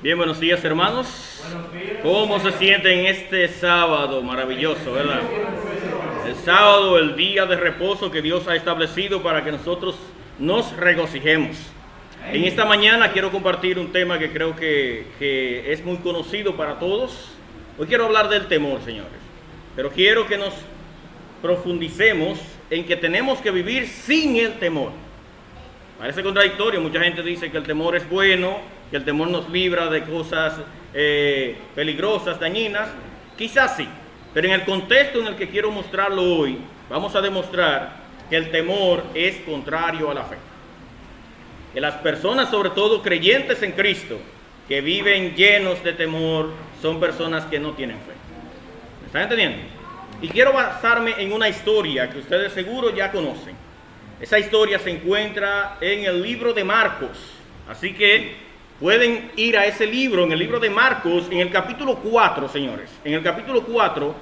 Bien, buenos días, hermanos. ¿Cómo se sienten este sábado maravilloso, verdad? El sábado, el día de reposo que Dios ha establecido para que nosotros nos regocijemos. En esta mañana quiero compartir un tema que creo que es muy conocido para todos. Hoy quiero hablar del temor, señores. Pero quiero que nos profundicemos en que tenemos que vivir sin el temor. Parece contradictorio, mucha gente dice que el temor es bueno, que el temor nos libra de cosas peligrosas, dañinas. Quizás sí, pero en el contexto en el que quiero mostrarlo hoy, vamos a demostrar que el temor es contrario a la fe. Que las personas, sobre todo creyentes en Cristo, que viven llenos de temor, son personas que no tienen fe. ¿Me están entendiendo? Y quiero basarme en una historia que ustedes seguro ya conocen. Esa historia se encuentra en el libro de Marcos. Así que pueden ir a ese libro, en el libro de Marcos, en el capítulo 4, señores. En el capítulo 4,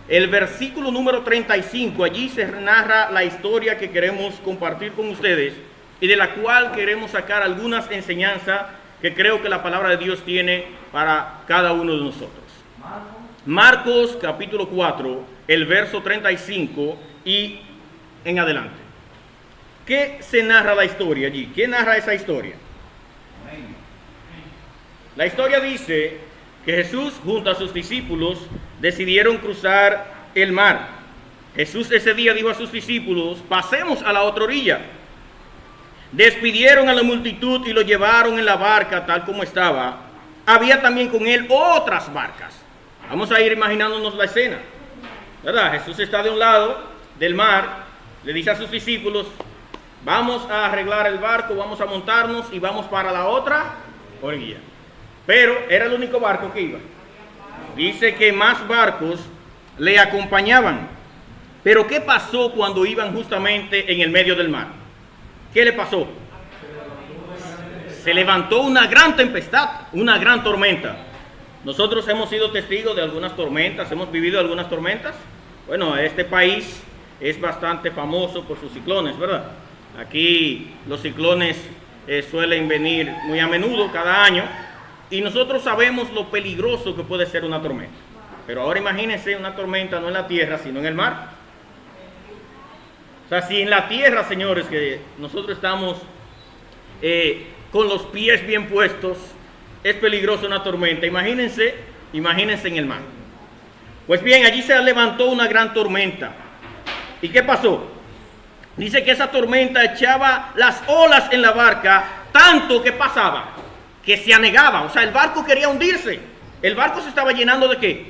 el versículo número 35, allí se narra la historia que queremos compartir con ustedes y de la cual queremos sacar algunas enseñanzas que creo que la palabra de Dios tiene para cada uno de nosotros. Marcos capítulo 4, el verso 35 y en adelante. ¿Qué se narra la historia allí? ¿Qué narra esa historia? La historia dice que Jesús junto a sus discípulos decidieron cruzar el mar. Jesús ese día dijo a sus discípulos: pasemos a la otra orilla. Despidieron a la multitud y lo llevaron en la barca tal como estaba. Había también con él otras barcas. Vamos a ir imaginándonos la escena, ¿verdad? Jesús está de un lado del mar, le dice a sus discípulos: vamos a arreglar el barco, vamos a montarnos y vamos para la otra orilla. Pero era el único barco que iba. Dice que más barcos le acompañaban. Pero ¿qué pasó cuando iban justamente en el medio del mar? ¿Qué le pasó? Se levantó una gran tempestad, una gran tormenta. Nosotros hemos sido testigos de algunas tormentas, hemos vivido algunas tormentas. Bueno, este país es bastante famoso por sus ciclones, ¿verdad? Aquí los ciclones suelen venir muy a menudo, cada año, y nosotros sabemos lo peligroso que puede ser una tormenta. Pero ahora imagínense una tormenta no en la tierra, sino en el mar. O sea, si en la tierra, señores, que nosotros estamos con los pies bien puestos, es peligroso una tormenta, imagínense en el mar. Pues bien, allí se levantó una gran tormenta. ¿Y qué pasó? Dice que esa tormenta echaba las olas en la barca, tanto que pasaba, que se anegaba. O sea, el barco quería hundirse. El barco se estaba llenando ¿de qué?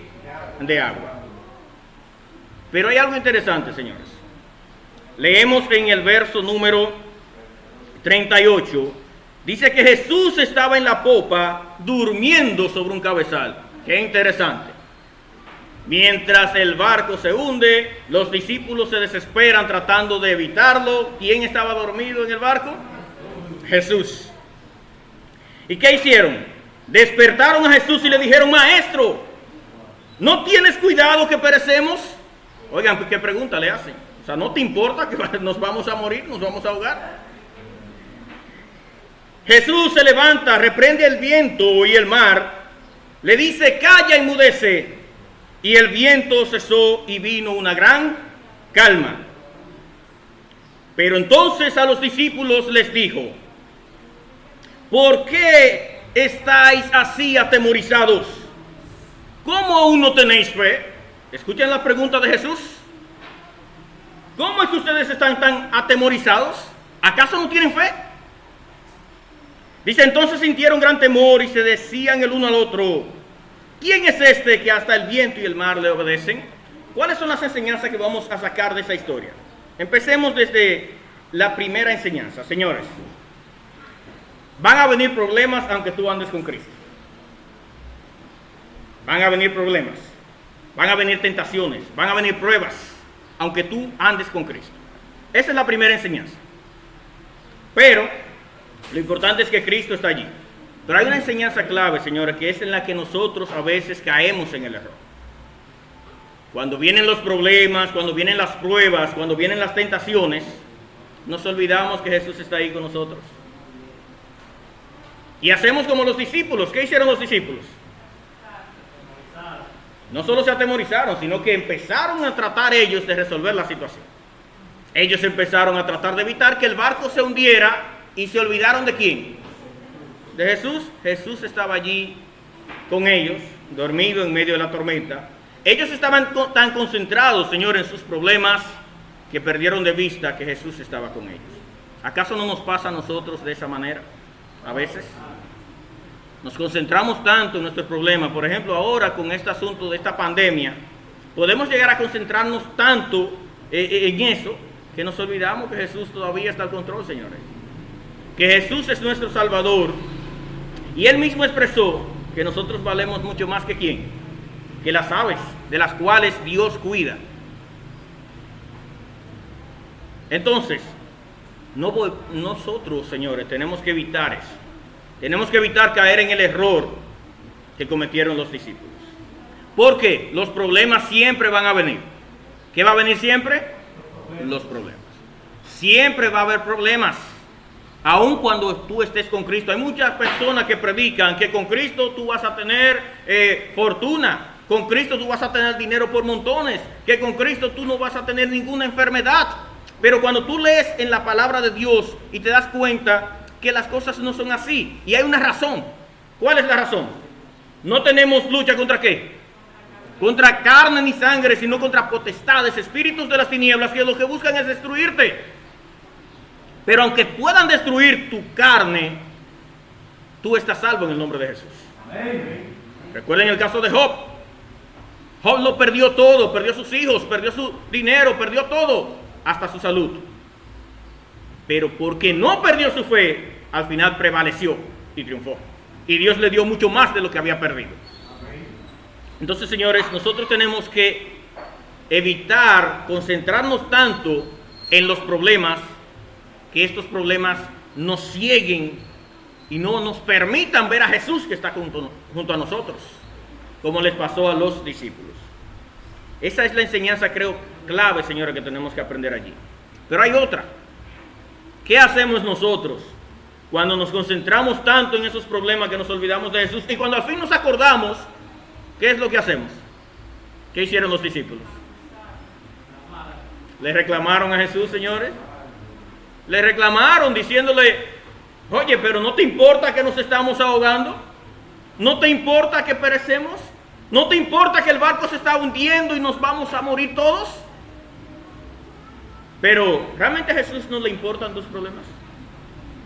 De agua. Pero hay algo interesante, señores. Leemos en el verso número 38. Dice que Jesús estaba en la popa durmiendo sobre un cabezal. Qué interesante. Mientras el barco se hunde, los discípulos se desesperan tratando de evitarlo. ¿Quién estaba dormido en el barco? Jesús. ¿Y qué hicieron? Despertaron a Jesús y le dijeron: maestro, ¿no tienes cuidado que perecemos? Oigan, ¿qué pregunta le hacen? O sea, ¿no te importa que nos vamos a morir, nos vamos a ahogar? Jesús se levanta, reprende el viento y el mar, le dice: calla, enmudece. Y el viento cesó y vino una gran calma. Pero entonces a los discípulos les dijo: ¿por qué estáis así atemorizados? ¿Cómo aún no tenéis fe? Escuchen la pregunta de Jesús. ¿Cómo es que ustedes están tan atemorizados? ¿Acaso no tienen fe? Dice: entonces sintieron gran temor y se decían el uno al otro: ¿quién es este que hasta el viento y el mar le obedecen? ¿Cuáles son las enseñanzas que vamos a sacar de esa historia? Empecemos desde la primera enseñanza, señores. Van a venir problemas aunque tú andes con Cristo. Van a venir problemas, van a venir tentaciones, van a venir pruebas, aunque tú andes con Cristo. Esa es la primera enseñanza. Pero lo importante es que Cristo está allí. Pero hay una enseñanza clave, señores, que es en la que nosotros a veces caemos en el error. Cuando vienen los problemas, cuando vienen las pruebas, cuando vienen las tentaciones, nos olvidamos que Jesús está ahí con nosotros. Y hacemos como los discípulos. ¿Qué hicieron los discípulos? No solo se atemorizaron, sino que empezaron a tratar ellos de resolver la situación. Ellos empezaron a tratar de evitar que el barco se hundiera y se olvidaron ¿de quién? De Jesús. Jesús estaba allí con ellos, dormido en medio de la tormenta. Ellos estaban tan concentrados, Señor, en sus problemas que perdieron de vista que Jesús estaba con ellos. ¿Acaso no nos pasa a nosotros de esa manera? A veces nos concentramos tanto en nuestros problemas. Por ejemplo, ahora con este asunto de esta pandemia, podemos llegar a concentrarnos tanto en eso que nos olvidamos que Jesús todavía está al control, señores. Que Jesús es nuestro Salvador. Y Él mismo expresó que nosotros valemos mucho más que ¿quién? Que las aves, de las cuales Dios cuida. Entonces, nosotros, señores, tenemos que evitar eso. Tenemos que evitar caer en el error que cometieron los discípulos. Porque los problemas siempre van a venir. ¿Qué va a venir siempre? Los problemas. Siempre va a haber problemas. Aun cuando tú estés con Cristo. Hay muchas personas que predican que con Cristo tú vas a tener fortuna. Con Cristo tú vas a tener dinero por montones. Que con Cristo tú no vas a tener ninguna enfermedad. Pero cuando tú lees en la palabra de Dios y te das cuenta que las cosas no son así. Y hay una razón. ¿Cuál es la razón? No tenemos lucha contra ¿qué? Contra carne ni sangre, sino contra potestades, espíritus de las tinieblas, que lo que buscan es destruirte. Pero aunque puedan destruir tu carne, tú estás salvo en el nombre de Jesús. Amén. Recuerden el caso de Job. Job lo perdió todo, perdió sus hijos, perdió su dinero, perdió todo, hasta su salud. Pero porque no perdió su fe, al final prevaleció y triunfó. Y Dios le dio mucho más de lo que había perdido. Entonces, señores, nosotros tenemos que evitar concentrarnos tanto en los problemas, que estos problemas nos cieguen y no nos permitan ver a Jesús que está junto a nosotros, como les pasó a los discípulos. Esa es la enseñanza, creo, clave, señores, que tenemos que aprender allí. Pero hay otra. ¿Qué hacemos nosotros cuando nos concentramos tanto en esos problemas que nos olvidamos de Jesús? Y cuando al fin nos acordamos, ¿qué es lo que hacemos? ¿Qué hicieron los discípulos? ¿Le reclamaron a Jesús, señores? Le reclamaron diciéndole, oye, pero ¿no te importa que nos estamos ahogando? ¿No te importa que perecemos? ¿No te importa que el barco se está hundiendo y nos vamos a morir todos? Pero, ¿realmente a Jesús no le importan tus problemas?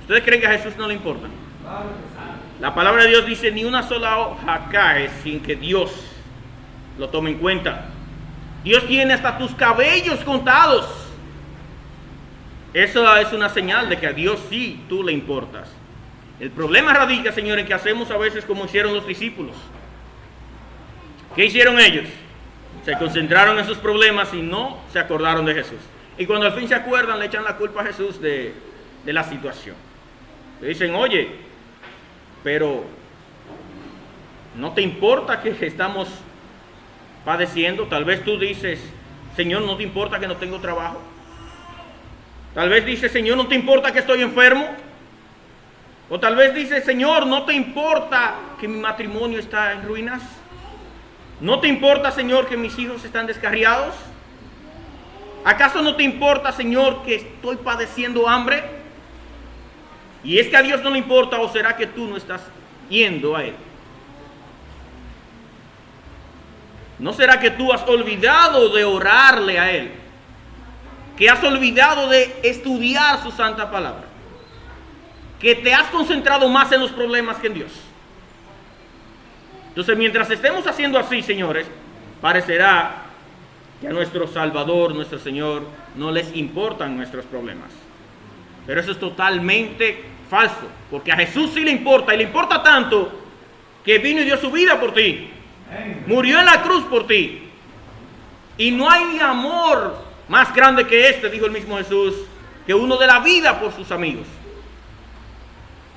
¿Ustedes creen que a Jesús no le importan? La palabra de Dios dice, ni una sola hoja cae sin que Dios lo tome en cuenta. Dios tiene hasta tus cabellos contados. Eso es una señal de que a Dios sí tú le importas. El problema radica, señores, en que hacemos a veces como hicieron los discípulos. ¿Qué hicieron ellos? Se concentraron en sus problemas y no se acordaron de Jesús. Y cuando al fin se acuerdan, le echan la culpa a Jesús de la situación. Le dicen, oye, pero ¿no te importa que estamos padeciendo? Tal vez tú dices, Señor, ¿no te importa que no tengo trabajo? Tal vez dices, Señor, ¿no te importa que estoy enfermo? O tal vez dices, Señor, ¿no te importa que mi matrimonio está en ruinas? ¿No te importa, Señor, que mis hijos están descarriados? ¿Acaso no te importa, Señor, que estoy padeciendo hambre? ¿Y es que a Dios no le importa o será que tú no estás yendo a Él? ¿No será que tú has olvidado de orarle a Él? ¿Que has olvidado de estudiar su santa palabra? ¿Que te has concentrado más en los problemas que en Dios? Entonces, mientras estemos haciendo así, señores, parecerá que a nuestro Salvador, nuestro Señor, no les importan nuestros problemas. Pero eso es totalmente falso, porque a Jesús sí le importa, y le importa tanto que vino y dio su vida por ti. Murió en la cruz por ti. Y no hay amor más grande que este, dijo el mismo Jesús, que uno de la vida por sus amigos.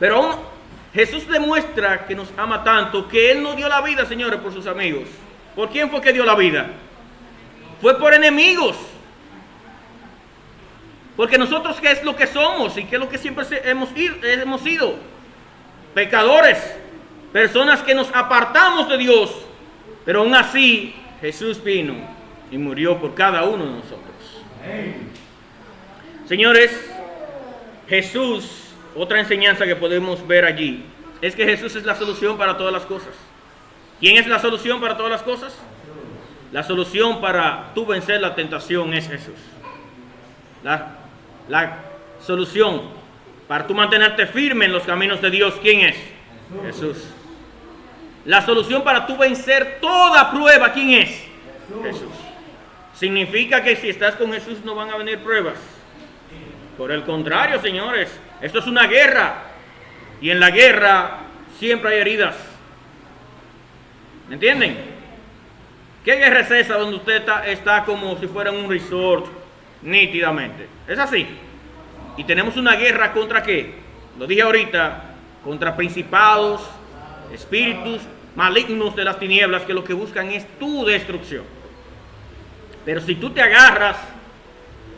Pero aún Jesús demuestra que nos ama tanto que Él no dio la vida, señores, por sus amigos. ¿Por quién fue que dio la vida? Fue por enemigos. Porque nosotros, ¿qué es lo que somos? Y qué es lo que siempre hemos sido? pecadores, personas que nos apartamos de Dios, pero aún así Jesús vino y murió por cada uno de nosotros. Señores, Jesús, otra enseñanza que podemos ver allí, es que Jesús es la solución para todas las cosas. ¿Quién es la solución para todas las cosas? La solución para tú vencer la tentación es Jesús. La solución para tú mantenerte firme en los caminos de Dios, ¿quién es? Jesús. La solución para tú vencer toda prueba, ¿quién es? Jesús. Significa que si estás con Jesús no van a venir pruebas. Por el contrario, señores, esto es una guerra. Y en la guerra siempre hay heridas. ¿Me entienden? ¿Qué guerra es esa donde usted está como si fuera en un resort nítidamente? Es así. Y tenemos una guerra contra ¿qué? Lo dije ahorita, contra principados, espíritus malignos de las tinieblas que lo que buscan es tu destrucción. Pero si tú te agarras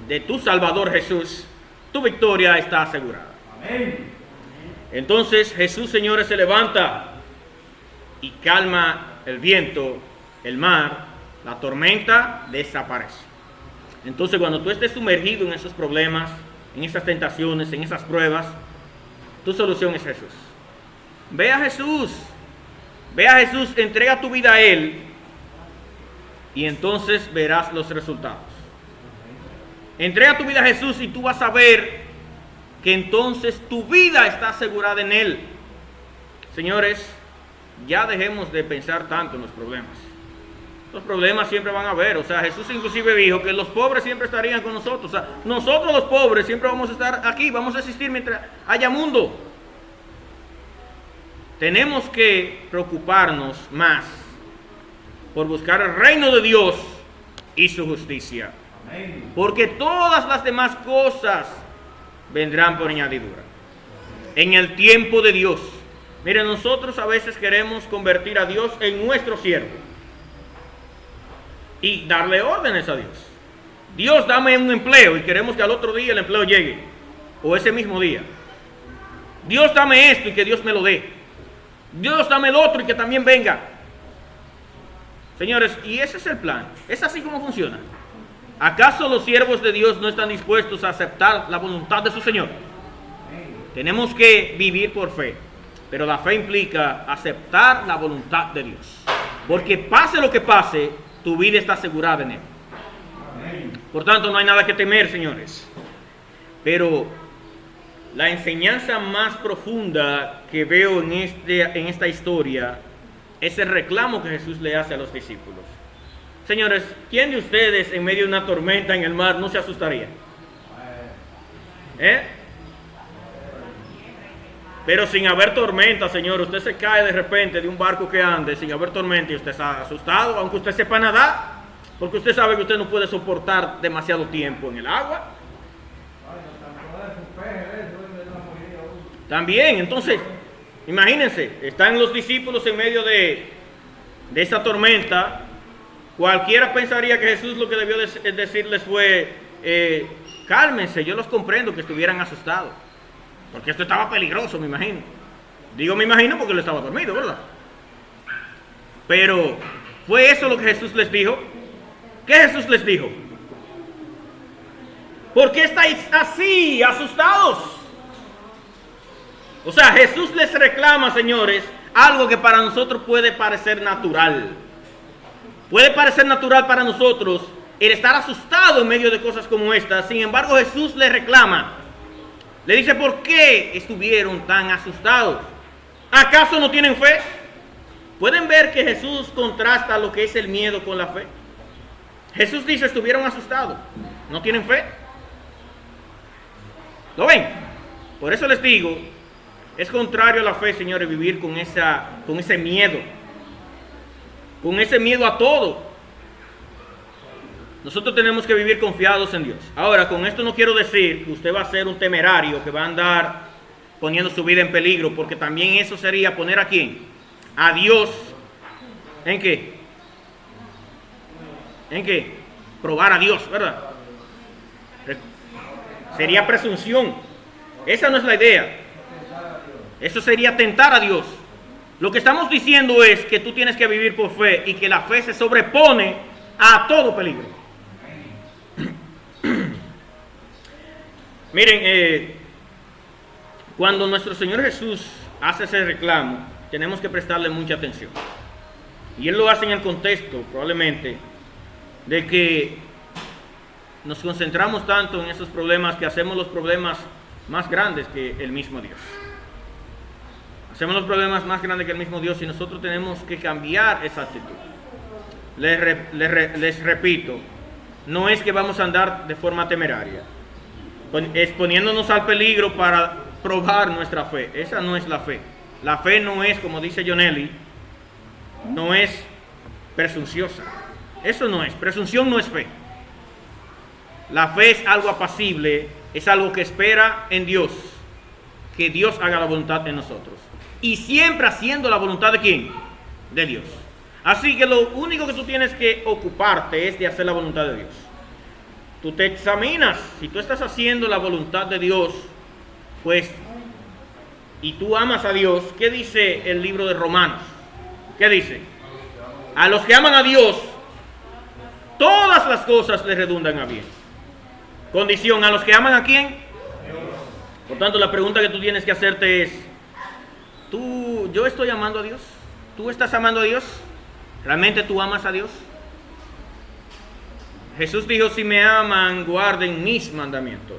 de tu Salvador Jesús, tu victoria está asegurada. Amén. Entonces Jesús, señores, se levanta y calma el viento, el mar, la tormenta desaparece. Entonces cuando tú estés sumergido en esos problemas, en esas tentaciones, en esas pruebas, tu solución es Jesús. Ve a Jesús, entrega tu vida a Él y entonces verás los resultados. Entrega tu vida a Jesús y tú vas a ver que entonces tu vida está asegurada en Él. Señores, ya dejemos de pensar tanto en los problemas. Los problemas siempre van a haber. O sea, Jesús inclusive dijo que los pobres siempre estarían con nosotros. O sea, nosotros los pobres siempre vamos a estar aquí, vamos a existir mientras haya mundo. Tenemos que preocuparnos más por buscar el reino de Dios y su justicia. Porque todas las demás cosas vendrán por añadidura. En el tiempo de Dios. Miren, nosotros a veces queremos convertir a Dios en nuestro siervo y darle órdenes a Dios. Dios, dame un empleo y queremos que al otro día el empleo llegue o ese mismo día. Dios, dame esto y que Dios me lo dé. Dios, dame el otro y que también venga. Señores, y ese es el plan. ¿Es así como funciona? ¿Acaso los siervos de Dios no están dispuestos a aceptar la voluntad de su Señor? Tenemos que vivir por fe. Pero la fe implica aceptar la voluntad de Dios. Porque pase lo que pase, tu vida está asegurada en Él. Por tanto, no hay nada que temer, señores. Pero la enseñanza más profunda que veo en esta historia es el reclamo que Jesús le hace a los discípulos. Señores, ¿quién de ustedes en medio de una tormenta en el mar no se asustaría? Pero sin haber tormenta, señor, usted se cae de repente de un barco que ande sin haber tormenta y usted está asustado, aunque usted sepa nadar, porque usted sabe que usted no puede soportar demasiado tiempo en el agua. También, entonces, imagínense, están los discípulos en medio de esa tormenta. Cualquiera pensaría que Jesús lo que debió decirles fue, cálmense, yo los comprendo que estuvieran asustados. Porque esto estaba peligroso, me imagino. Digo me imagino porque él estaba dormido, ¿verdad? Pero, ¿fue eso lo que Jesús les dijo? ¿Qué Jesús les dijo? ¿Por qué estáis así, asustados? O sea, Jesús les reclama, señores, algo que para nosotros puede parecer natural. Puede parecer natural para nosotros el estar asustado en medio de cosas como estas. Sin embargo, Jesús les reclama. Le dice, ¿por qué estuvieron tan asustados? ¿Acaso no tienen fe? ¿Pueden ver que Jesús contrasta lo que es el miedo con la fe? Jesús dice, estuvieron asustados. ¿No tienen fe? ¿Lo ven? Por eso les digo, es contrario a la fe, señores, vivir con ese miedo. Con ese miedo a todo. Nosotros tenemos que vivir confiados en Dios. Ahora, con esto no quiero decir que usted va a ser un temerario que va a andar poniendo su vida en peligro, porque también eso sería poner ¿a quién? A Dios. ¿En qué? ¿En qué? Probar a Dios, ¿verdad? Sería presunción. Esa no es la idea. Eso sería tentar a Dios. Lo que estamos diciendo es que tú tienes que vivir por fe y que la fe se sobrepone a todo peligro. Miren, cuando nuestro Señor Jesús hace ese reclamo, tenemos que prestarle mucha atención. Y Él lo hace en el contexto, probablemente, de que nos concentramos tanto en esos problemas que hacemos los problemas más grandes que el mismo Dios. Hacemos los problemas más grandes que el mismo Dios y nosotros tenemos que cambiar esa actitud. Les repito, no es que vamos a andar de forma temeraria, exponiéndonos al peligro para probar nuestra fe. Esa no es la fe. La fe no es, como dice Jonelli, no es presunciosa. Eso no es. Presunción no es fe. La fe es algo apacible, es algo que espera en Dios, que Dios haga la voluntad en nosotros. Y siempre haciendo la voluntad de ¿quién? De Dios. Así que lo único que tú tienes que ocuparte es de hacer la voluntad de Dios. Tú te examinas, si tú estás haciendo la voluntad de Dios, pues, y tú amas a Dios, ¿qué dice el libro de Romanos? ¿Qué dice? A los que aman a Dios, todas las cosas les redundan a bien. Condición, ¿a los que aman a quién? Por tanto, la pregunta que tú tienes que hacerte es, ¿yo estoy amando a Dios? ¿Tú estás amando a Dios? ¿Realmente tú amas a Dios? Jesús dijo, si me aman, guarden mis mandamientos.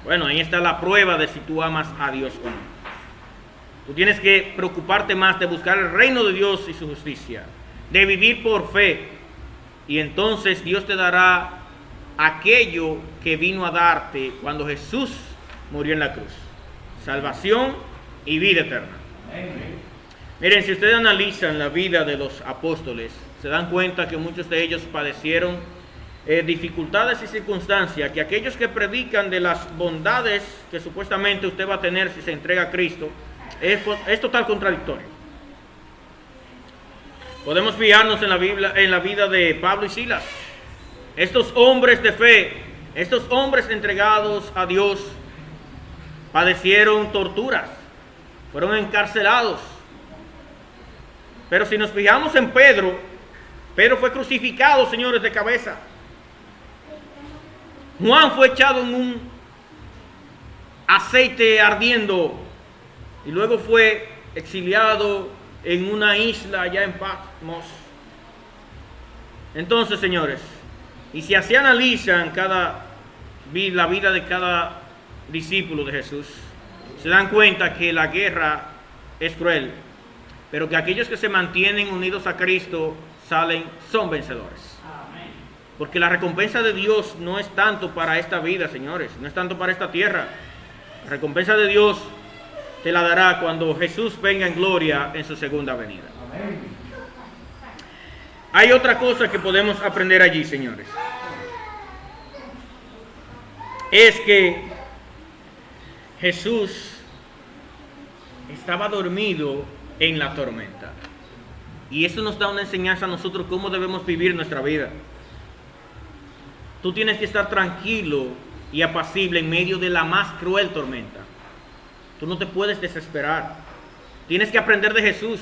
Bueno, ahí está la prueba de si tú amas a Dios o no. Tú tienes que preocuparte más de buscar el reino de Dios y su justicia, de vivir por fe, y entonces Dios te dará aquello que vino a darte cuando Jesús murió en la cruz: salvación y vida eterna. Miren, si ustedes analizan la vida de los apóstoles, se dan cuenta que muchos de ellos padecieron dificultades y circunstancias, que aquellos que predican de las bondades que supuestamente usted va a tener si se entrega a Cristo, es total contradictorio. Podemos fijarnos en la vida de Pablo y Silas. Estos hombres de fe, estos hombres entregados a Dios, padecieron torturas, fueron encarcelados. Pero si nos fijamos en Pedro fue crucificado, señores, de cabeza. Juan fue echado en un aceite ardiendo y luego fue exiliado en una isla allá en Patmos. Entonces, señores, y si así analizan la vida de cada discípulo de Jesús, se dan cuenta que la guerra es cruel, pero que aquellos que se mantienen unidos a Cristo son vencedores. Porque la recompensa de Dios no es tanto para esta vida, señores, no es tanto para esta tierra. La recompensa de Dios te la dará cuando Jesús venga en gloria en su segunda venida. Amén. Hay otra cosa que podemos aprender allí, señores. Es que Jesús estaba dormido en la tormenta. Y eso nos da una enseñanza a nosotros cómo debemos vivir nuestra vida. Tú tienes que estar tranquilo y apacible en medio de la más cruel tormenta. Tú no te puedes desesperar. Tienes que aprender de Jesús.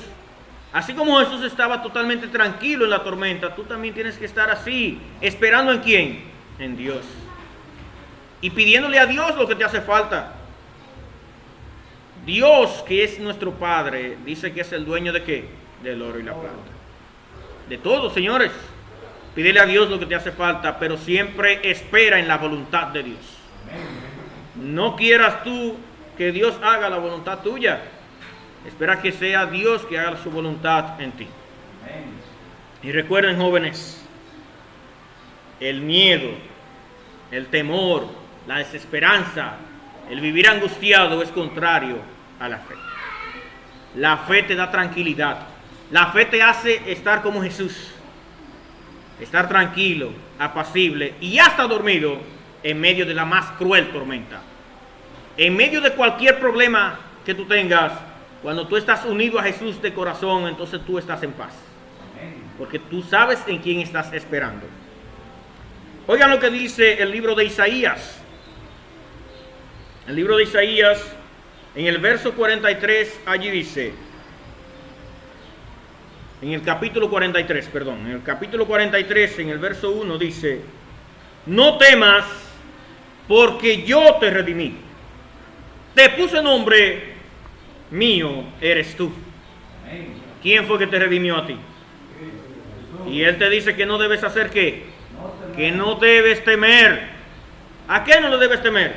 Así como Jesús estaba totalmente tranquilo en la tormenta, tú también tienes que estar así, esperando ¿en quién? En Dios. Y pidiéndole a Dios lo que te hace falta. Dios, que es nuestro Padre, dice que es el dueño ¿de qué? Del oro y la plata. De todo, señores. Pídele a Dios lo que te hace falta, pero siempre espera en la voluntad de Dios. No quieras tú que Dios haga la voluntad tuya. Espera que sea Dios que haga su voluntad en ti. Y recuerden, jóvenes, el miedo, el temor, la desesperanza, el vivir angustiado es contrario a la fe. La fe te da tranquilidad. La fe te hace estar como Jesús. Estar tranquilo, apacible y hasta dormido en medio de la más cruel tormenta. En medio de cualquier problema que tú tengas, cuando tú estás unido a Jesús de corazón, entonces tú estás en paz. Porque tú sabes en quién estás esperando. Oigan lo que dice el libro de Isaías. El libro de Isaías, En el verso 43, allí dice, en el capítulo 43, perdón, en el capítulo 43, en el verso 1 dice, no temas, porque yo te redimí. Te puse nombre, mío eres tú. ¿Quién fue que te redimió a ti? Y él te dice que no debes hacer ¿qué? Que no debes temer. ¿A qué no le debes temer?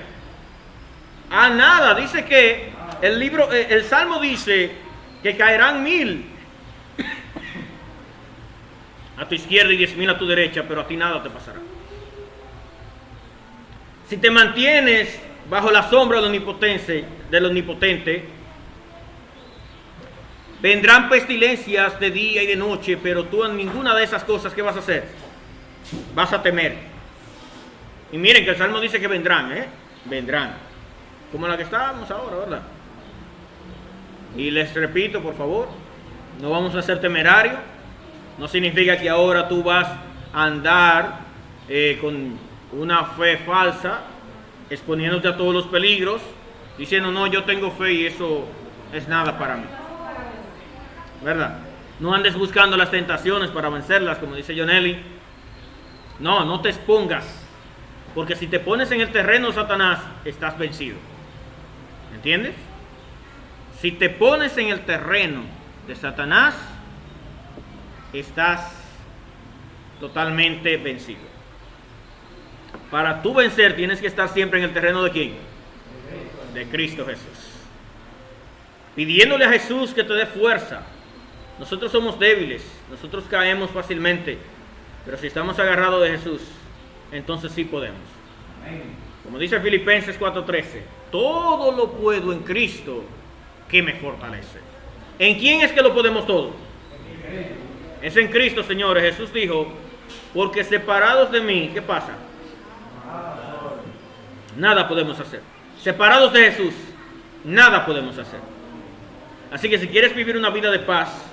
A nada. Dice que el Salmo dice que caerán 1000 a tu izquierda y 10,000 a tu derecha, pero a ti nada te pasará. Si te mantienes bajo la sombra del Omnipotente, vendrán pestilencias de día y de noche, pero tú en ninguna de esas cosas, ¿qué vas a hacer? Vas a temer. Y miren que el Salmo dice que vendrán, vendrán. Como la que estábamos ahora, ¿verdad? Y les repito, por favor, no vamos a ser temerarios. No significa que ahora tú vas a andar con una fe falsa, exponiéndote a todos los peligros, diciendo, no, yo tengo fe y eso es nada para mí. ¿Verdad? No andes buscando las tentaciones para vencerlas, como dice Jonelli. No, no te expongas, porque si te pones en el terreno de Satanás, estás vencido. ¿Entiendes? Si te pones en el terreno de Satanás, estás totalmente vencido. Para tú vencer, tienes que estar siempre en el terreno de ¿quién? De Cristo Jesús. Pidiéndole a Jesús que te dé fuerza. Nosotros somos débiles, nosotros caemos fácilmente, pero si estamos agarrados de Jesús, entonces sí podemos. Como dice Filipenses 4:13, todo lo puedo en Cristo que me fortalece. ¿En quién es que lo podemos todo? Es en Cristo, señores. Jesús dijo, porque separados de mí, ¿qué pasa? Nada podemos hacer. Separados de Jesús, nada podemos hacer. Así que si quieres vivir una vida de paz,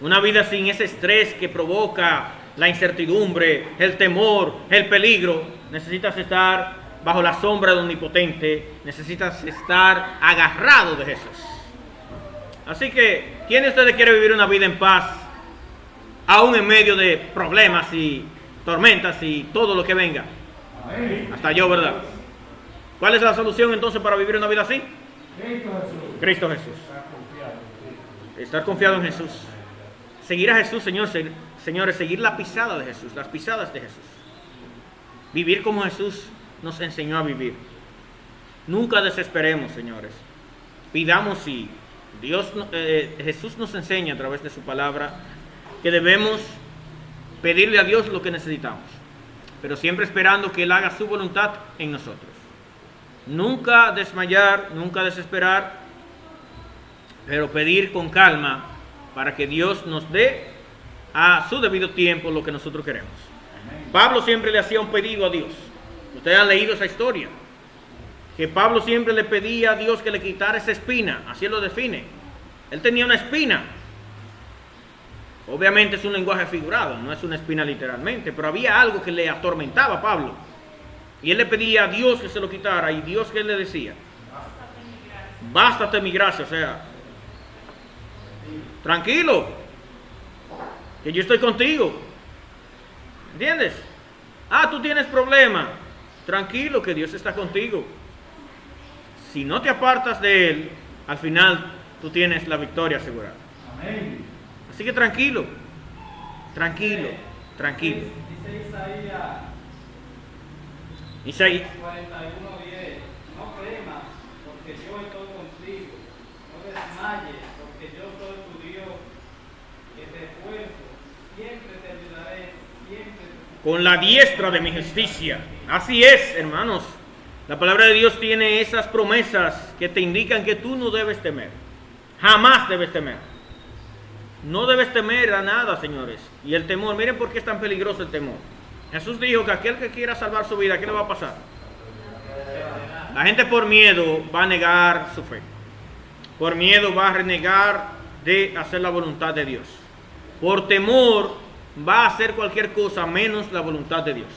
una vida sin ese estrés que provoca la incertidumbre, el temor, el peligro, necesitas estar bajo la sombra del Omnipotente, necesitas estar agarrado de Jesús. Así que, ¿quién de ustedes quiere vivir una vida en paz, aún en medio de problemas y tormentas y todo lo que venga? Hasta yo, ¿verdad? ¿Cuál es la solución entonces para vivir una vida así? Cristo Jesús. Estar confiado en Jesús. Seguir a Jesús, señores, seguir la pisada de Jesús, las pisadas de Jesús. Vivir como Jesús nos enseñó a vivir. Nunca desesperemos, señores. Pidamos y Jesús nos enseña a través de su palabra que debemos pedirle a Dios lo que necesitamos, pero siempre esperando que Él haga su voluntad en nosotros. Nunca desmayar, nunca desesperar, pero pedir con calma para que Dios nos dé a su debido tiempo lo que nosotros queremos. Pablo siempre le hacía un pedido a Dios. Ustedes han leído esa historia, que Pablo siempre le pedía a Dios que le quitara esa espina, así él lo define. Él tenía una espina. Obviamente es un lenguaje figurado, no es una espina literalmente, pero había algo que le atormentaba a Pablo. Y él le pedía a Dios que se lo quitara, y Dios, ¿qué le decía? Bástate mi gracia, o sea, tranquilo, que yo estoy contigo. ¿Entiendes? Ah, tú tienes problema. Tranquilo, que Dios está contigo. Si no te apartas de Él, al final tú tienes la victoria asegurada. Amén. Así que tranquilo, tranquilo, tranquilo. Dice Isaías 41:10, no temas, porque yo estoy contigo, no desmayes, porque yo soy tu Dios, que te esfuerzo, siempre te ayudaré, siempre te... Con la diestra de mi justicia. Así es, hermanos. La palabra de Dios tiene esas promesas que te indican que tú no debes temer. Jamás debes temer. No debes temer a nada, señores. Y el temor, miren por qué es tan peligroso el temor. Jesús dijo que aquel que quiera salvar su vida, ¿qué le va a pasar? La gente por miedo va a negar su fe. Por miedo va a renegar de hacer la voluntad de Dios. Por temor va a hacer cualquier cosa menos la voluntad de Dios.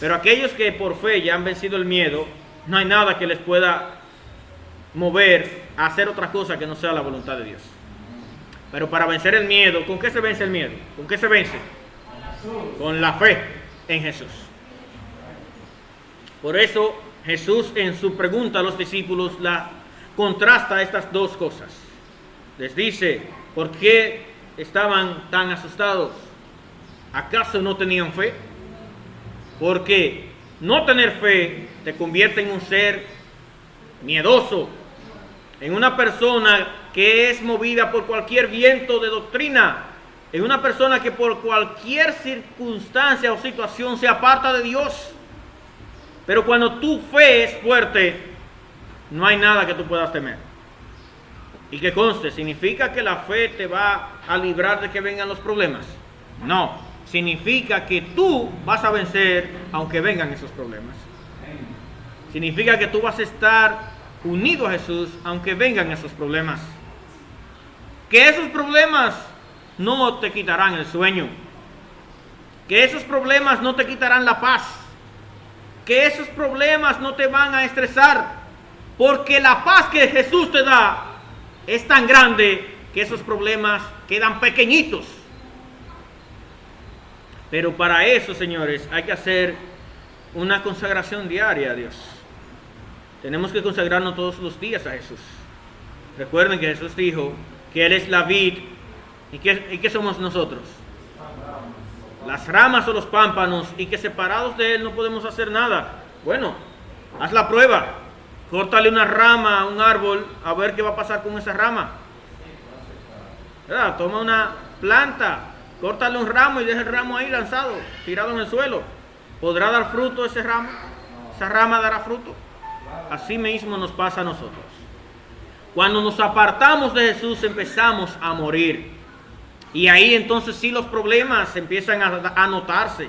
Pero aquellos que por fe ya han vencido el miedo, no hay nada que les pueda mover a hacer otra cosa que no sea la voluntad de Dios. Pero para vencer el miedo, ¿con qué se vence el miedo? ¿Con qué se vence? Con la fe en Jesús. Por eso Jesús en su pregunta a los discípulos la contrasta estas dos cosas. Les dice, ¿por qué estaban tan asustados? ¿Acaso no tenían fe? Porque no tener fe te convierte en un ser miedoso, en una persona que es movida por cualquier viento de doctrina, en una persona que por cualquier circunstancia o situación se aparta de Dios. Pero cuando tu fe es fuerte, no hay nada que tú puedas temer. Y que conste, ¿significa que la fe te va a librar de que vengan los problemas? No, significa que tú vas a vencer aunque vengan esos problemas. Significa que tú vas a estar unido a Jesús aunque vengan esos problemas. Que esos problemas no te quitarán el sueño. Que esos problemas no te quitarán la paz. Que esos problemas no te van a estresar. Porque la paz que Jesús te da es tan grande que esos problemas quedan pequeñitos. Pero para eso, señores, hay que hacer una consagración diaria a Dios. Tenemos que consagrarnos todos los días a Jesús. Recuerden que Jesús dijo que Él es la vid. ¿Y qué somos nosotros? Las ramas o los pámpanos, y que separados de Él no podemos hacer nada. Bueno, haz la prueba. Córtale una rama a un árbol a ver qué va a pasar con esa rama. ¿Verdad? Toma una planta, córtale un ramo y deja el ramo ahí lanzado, tirado en el suelo. ¿Podrá dar fruto ese ramo? ¿Esa rama dará fruto? Así mismo nos pasa a nosotros. Cuando nos apartamos de Jesús empezamos a morir. Y ahí entonces sí los problemas empiezan a notarse.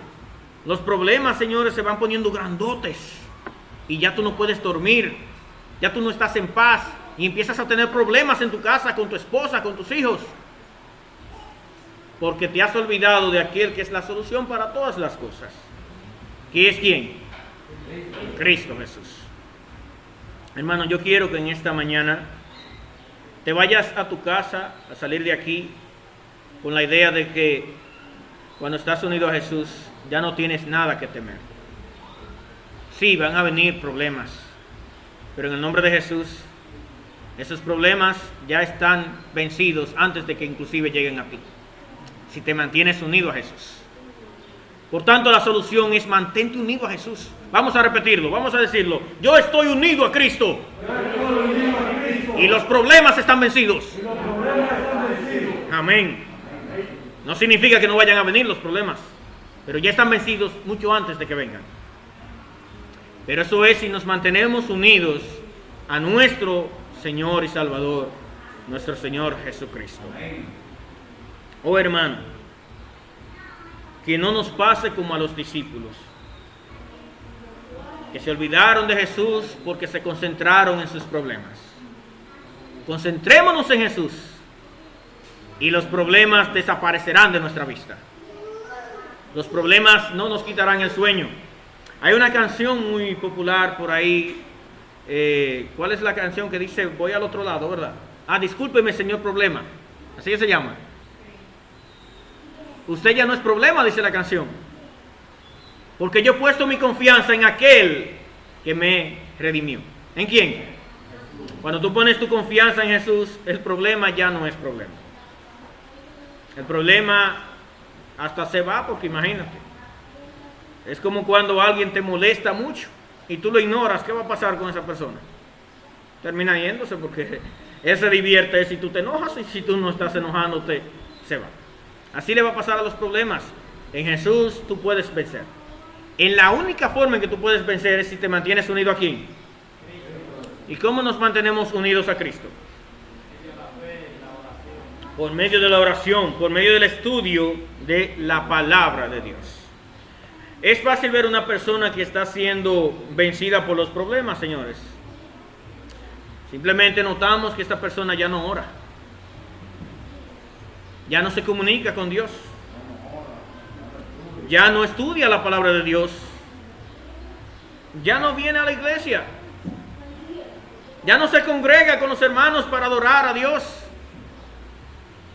Los problemas, señores, se van poniendo grandotes. Y ya tú no puedes dormir. Ya tú no estás en paz. Y empiezas a tener problemas en tu casa, con tu esposa, con tus hijos. Porque te has olvidado de aquel que es la solución para todas las cosas. ¿Quién es quién? Cristo Jesús. Hermano, yo quiero que en esta mañana te vayas a tu casa, a salir de aquí, con la idea de que cuando estás unido a Jesús ya no tienes nada que temer. Sí, van a venir problemas, pero en el nombre de Jesús, esos problemas ya están vencidos antes de que inclusive lleguen a ti, si te mantienes unido a Jesús. Por tanto, la solución es mantente unido a Jesús. Vamos a repetirlo, vamos a decirlo. Yo estoy unido a Cristo. Y los problemas están vencidos. Amén. No significa que no vayan a venir los problemas, pero ya están vencidos mucho antes de que vengan. Pero eso es si nos mantenemos unidos a nuestro Señor y Salvador, nuestro Señor Jesucristo. Oh hermano, que no nos pase como a los discípulos, que se olvidaron de Jesús porque se concentraron en sus problemas. Concentrémonos en Jesús y los problemas desaparecerán de nuestra vista. Los problemas no nos quitarán el sueño. Hay una canción muy popular por ahí. ¿Cuál es la canción que dice voy al otro lado, verdad? Discúlpeme, señor problema. Así que se llama. Usted ya no es problema, dice la canción. Porque yo he puesto mi confianza en aquel que me redimió. ¿En quién? Cuando tú pones tu confianza en Jesús, el problema ya no es problema. El problema hasta se va, porque imagínate. Es como cuando alguien te molesta mucho y tú lo ignoras. ¿Qué va a pasar con esa persona? Termina yéndose, porque él se divierte si tú te enojas, y si tú no estás enojándote, se va. Así le va a pasar a los problemas. En Jesús tú puedes vencer. En la única forma en que tú puedes vencer es si te mantienes unido a ¿quién? ¿Y cómo nos mantenemos unidos a Cristo? Por medio de la oración, por medio del estudio de la palabra de Dios. Es fácil ver una persona que está siendo vencida por los problemas, señores. Simplemente notamos que esta persona ya no ora. Ya no se comunica con Dios. Ya no estudia la palabra de Dios. Ya no viene a la iglesia. Ya no se congrega con los hermanos para adorar a Dios.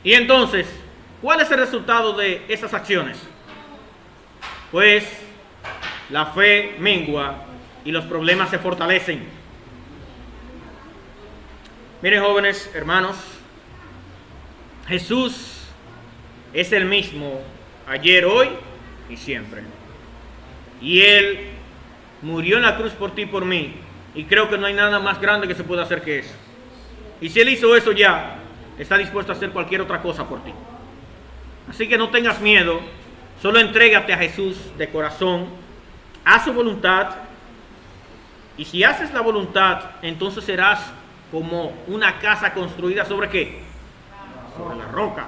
Y entonces, ¿cuál es el resultado de esas acciones? Pues la fe mengua y los problemas se fortalecen. Miren, jóvenes, hermanos, Jesús es el mismo ayer, hoy y siempre. Y Él murió en la cruz por ti y por mí. Y creo que no hay nada más grande que se pueda hacer que eso. Y si Él hizo eso ya, está dispuesto a hacer cualquier otra cosa por ti. Así que no tengas miedo, solo entrégate a Jesús de corazón, haz su voluntad. Y si haces la voluntad, entonces serás como una casa construida ¿sobre qué? Sobre la roca.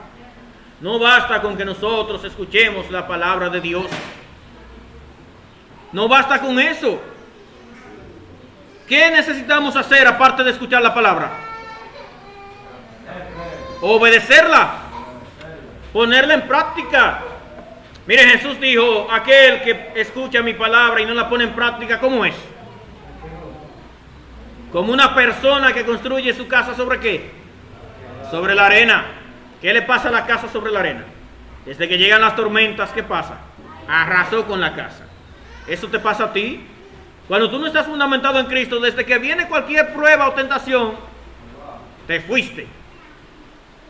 No basta con que nosotros escuchemos la palabra de Dios. No basta con eso. ¿Qué necesitamos hacer aparte de escuchar la palabra? Obedecerla. Ponerla en práctica. Mire, Jesús dijo, aquel que escucha mi palabra y no la pone en práctica, ¿cómo es? Como una persona que construye su casa ¿sobre qué? Sobre la arena. ¿Qué le pasa a la casa sobre la arena? Desde que llegan las tormentas, ¿qué pasa? Arrasó con la casa. ¿Eso te pasa a ti? Cuando tú no estás fundamentado en Cristo, desde que viene cualquier prueba o tentación, te fuiste.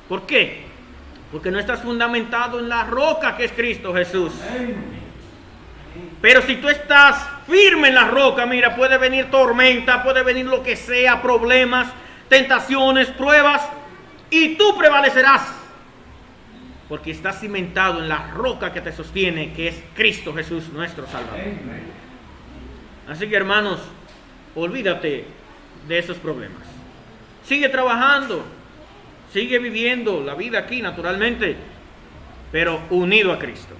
¿Por qué? Porque no estás fundamentado en la roca que es Cristo Jesús. Pero si tú estás firme en la roca, mira, puede venir tormenta, puede venir lo que sea, problemas, tentaciones, pruebas, y tú prevalecerás. Porque estás cimentado en la roca que te sostiene, que es Cristo Jesús, nuestro Salvador. Así que, hermanos, olvídate de esos problemas. Sigue trabajando, sigue viviendo la vida aquí naturalmente, pero unido a Cristo.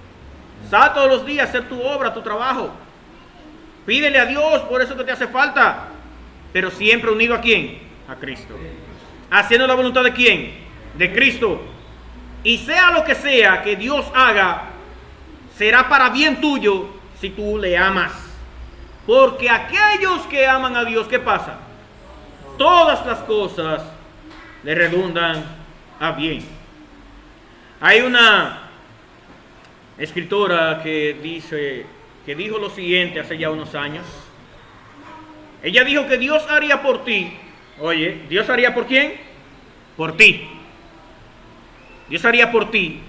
Sal todos los días a hacer tu obra, tu trabajo. Pídele a Dios por eso que te hace falta, pero siempre unido ¿a quién? A Cristo. Haciendo la voluntad ¿de quién? De Cristo. Y sea lo que sea que Dios haga, será para bien tuyo si tú le amas. Porque aquellos que aman a Dios, ¿qué pasa? Todas las cosas le redundan a bien. Hay una escritora que dijo lo siguiente hace ya unos años. Ella dijo que Dios haría por ti. Oye, ¿Dios haría por quién? Por ti. Dios haría por ti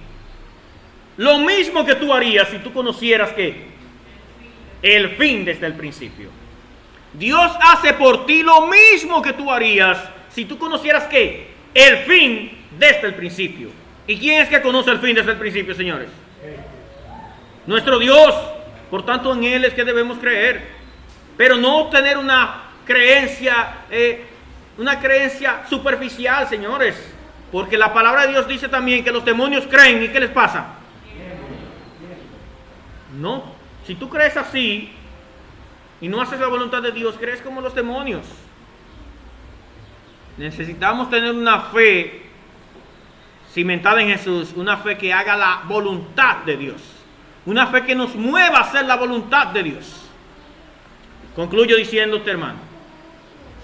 lo mismo que tú harías si tú conocieras que el fin desde el principio. Dios hace por ti lo mismo que tú harías si tú conocieras que el fin desde el principio. ¿Y quién es que conoce el fin desde el principio, señores? Nuestro Dios. Por tanto, en Él es que debemos creer. Pero no tener una creencia superficial, señores. Porque la palabra de Dios dice también que los demonios creen. ¿Y qué les pasa? No. Si tú crees así y no haces la voluntad de Dios, crees como los demonios. Necesitamos tener una fe cimentada en Jesús. Una fe que haga la voluntad de Dios. Una fe que nos mueva a hacer la voluntad de Dios. Concluyo diciéndote, hermano,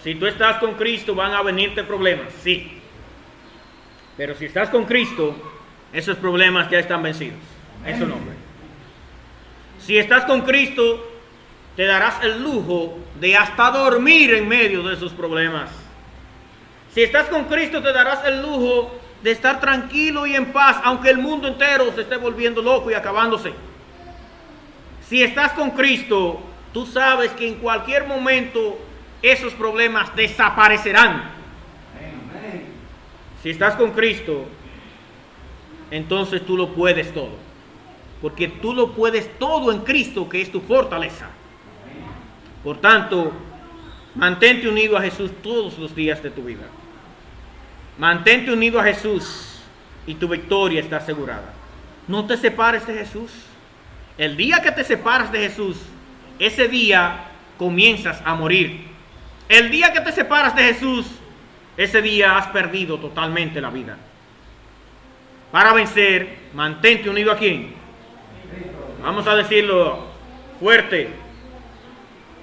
si tú estás con Cristo van a venirte problemas, sí. Pero si estás con Cristo, esos problemas ya están vencidos. En su nombre. Si estás con Cristo, te darás el lujo de hasta dormir en medio de esos problemas. Si estás con Cristo, te darás el lujo de estar tranquilo y en paz, aunque el mundo entero se esté volviendo loco y acabándose. Si estás con Cristo, tú sabes que en cualquier momento esos problemas desaparecerán. Si estás con Cristo, entonces tú lo puedes todo. Porque tú lo puedes todo en Cristo, que es tu fortaleza. Por tanto, mantente unido a Jesús todos los días de tu vida. Mantente unido a Jesús y tu victoria está asegurada. No te separes de Jesús. El día que te separas de Jesús, ese día comienzas a morir. El día que te separas de Jesús, ese día has perdido totalmente la vida. Para vencer, mantente unido ¿a quién? Vamos a decirlo fuerte.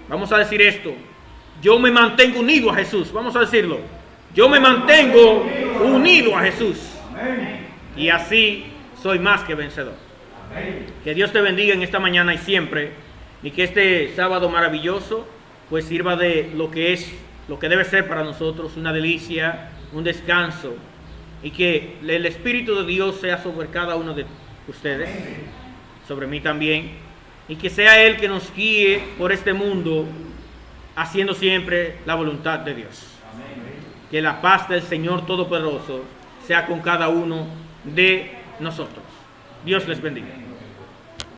Vamos a decir esto. yo me mantengo unido a Jesús. Vamos a decirlo. Yo me mantengo unido a Jesús. Y así soy más que vencedor. Que Dios te bendiga en esta mañana y siempre. Y que este sábado maravilloso pues sirva de lo que es, lo que debe ser para nosotros, una delicia, un descanso. Y que el Espíritu de Dios sea sobre cada uno de ustedes, sobre mí también. Y que sea Él que nos guíe por este mundo, haciendo siempre la voluntad de Dios. Que la paz del Señor Todopoderoso sea con cada uno de nosotros. Dios les bendiga.